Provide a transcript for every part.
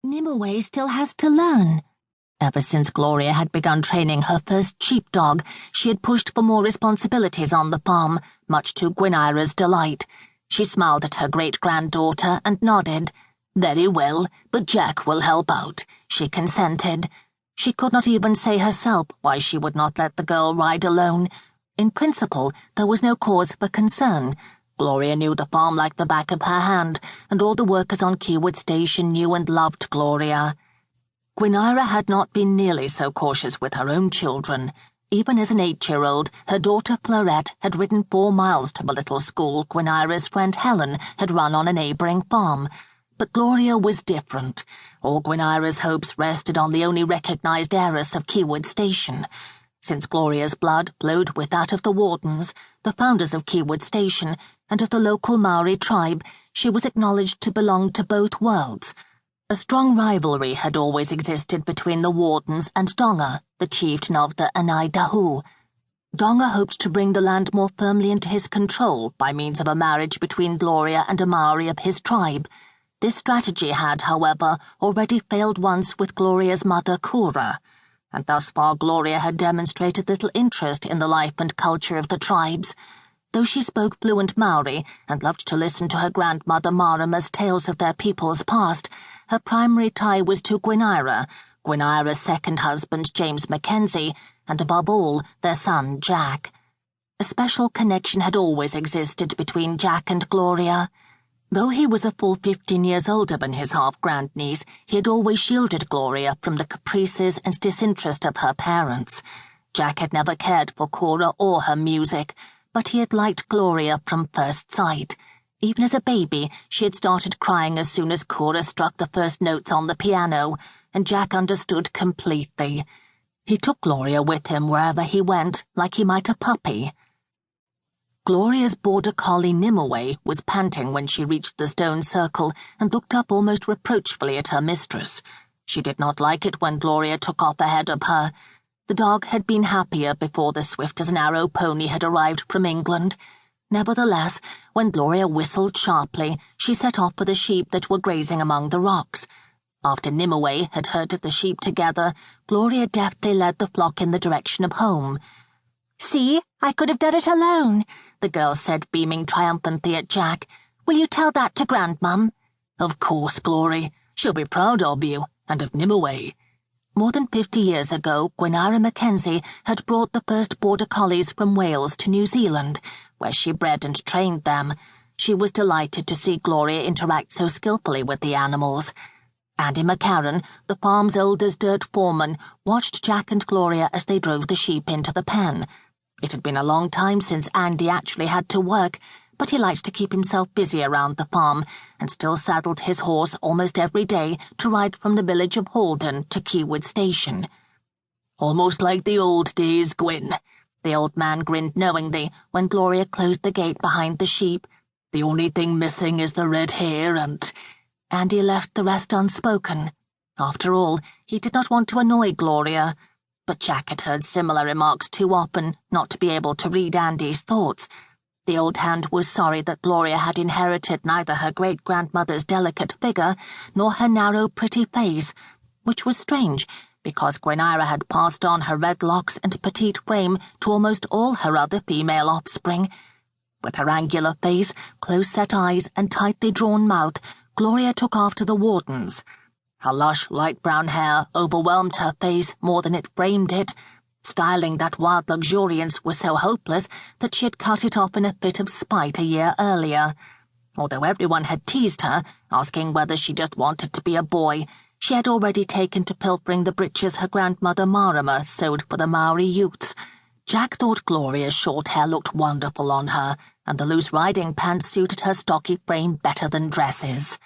Nimue still has to learn. Ever since Gloria had begun training her first sheepdog, she had pushed for more responsibilities on the farm, much to Gwyneira's delight. She smiled at her great-granddaughter and nodded. "Very well, but Jack will help out," she consented. She could not even say herself why she would not let the girl ride alone. In principle, there was no cause for concern. Gloria knew the farm like the back of her hand, and all the workers on Kiward Station knew and loved Gloria. Gwyneira had not been nearly so cautious with her own children. Even as an 8-year-old, her daughter Florette had ridden 4 miles to the little school Gwyneira's friend Helen had run on a neighbouring farm. But Gloria was different. All Gwyneira's hopes rested on the only recognised heiress of Kiward Station. Since Gloria's blood flowed with that of the Wardens, the founders of Kiward Station, and of the local Maori tribe, she was acknowledged to belong to both worlds. A strong rivalry had always existed between the Wardens and Donga, the chieftain of the Anai Dahu. Donga hoped to bring the land more firmly into his control by means of a marriage between Gloria and a Maori of his tribe. This strategy had, however, already failed once with Gloria's mother Cora, and thus far Gloria had demonstrated little interest in the life and culture of the tribes. Though she spoke fluent Maori and loved to listen to her grandmother Marama's tales of their people's past, her primary tie was to Gwyneira, Gwyneira's second husband James McKenzie, and above all, their son Jack. A special connection had always existed between Jack and Gloria. Though he was a full 15 years older than his half-grandniece, he had always shielded Gloria from the caprices and disinterest of her parents. Jack had never cared for Cora or her music, but he had liked Gloria from first sight. Even as a baby, she had started crying as soon as Cora struck the first notes on the piano, and Jack understood completely. He took Gloria with him wherever he went, like he might a puppy. Gloria's border collie Nimue was panting when she reached the stone circle and looked up almost reproachfully at her mistress. She did not like it when Gloria took off ahead of her. The dog had been happier before the swift-as-an-arrow pony had arrived from England. Nevertheless, when Gloria whistled sharply, she set off for the sheep that were grazing among the rocks. After Nimue had herded the sheep together, Gloria deftly led the flock in the direction of home. "See, I could have done it alone," the girl said, beaming triumphantly at Jack. "Will you tell that to Grandmum?" "Of course, Glory. She'll be proud of you, and of Nimue." More than 50 years ago, Gwyneira McKenzie had brought the first border collies from Wales to New Zealand, where she bred and trained them. She was delighted to see Gloria interact so skillfully with the animals. Andy McCarran, the farm's oldest dirt foreman, watched Jack and Gloria as they drove the sheep into the pen. It had been a long time since Andy actually had to work, but he liked to keep himself busy around the farm, and still saddled his horse almost every day to ride from the village of Holden to Kiward Station. "Almost like the old days, Gwyn." The old man grinned knowingly when Gloria closed the gate behind the sheep. "The only thing missing is the red hair and—" Andy left the rest unspoken. After all, he did not want to annoy Gloria. But Jack had heard similar remarks too often not to be able to read Andy's thoughts. The old hand was sorry that Gloria had inherited neither her great-grandmother's delicate figure nor her narrow, pretty face, which was strange, because Gwyneira had passed on her red locks and petite frame to almost all her other female offspring. With her angular face, close-set eyes, and tightly drawn mouth, Gloria took after the Wardens. Her lush, light-brown hair overwhelmed her face more than it framed it. Styling that wild luxuriance was so hopeless that she had cut it off in a fit of spite a year earlier. Although everyone had teased her, asking whether she just wanted to be a boy, she had already taken to pilfering the breeches her grandmother Marama sewed for the Maori youths. Jack thought Gloria's short hair looked wonderful on her, and the loose riding pants suited her stocky frame better than dresses.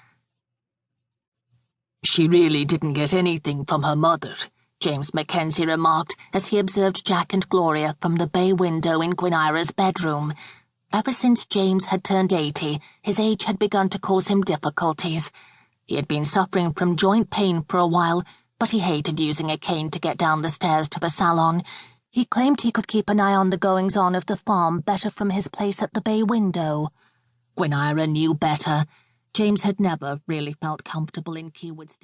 "She really didn't get anything from her mother," James McKenzie remarked as he observed Jack and Gloria from the bay window in Gwyneira's bedroom. Ever since James had turned 80, his age had begun to cause him difficulties. He had been suffering from joint pain for a while, but he hated using a cane to get down the stairs to the salon. He claimed he could keep an eye on the goings-on of the farm better from his place at the bay window. Gwyneira knew better. James had never really felt comfortable in Kiward Station.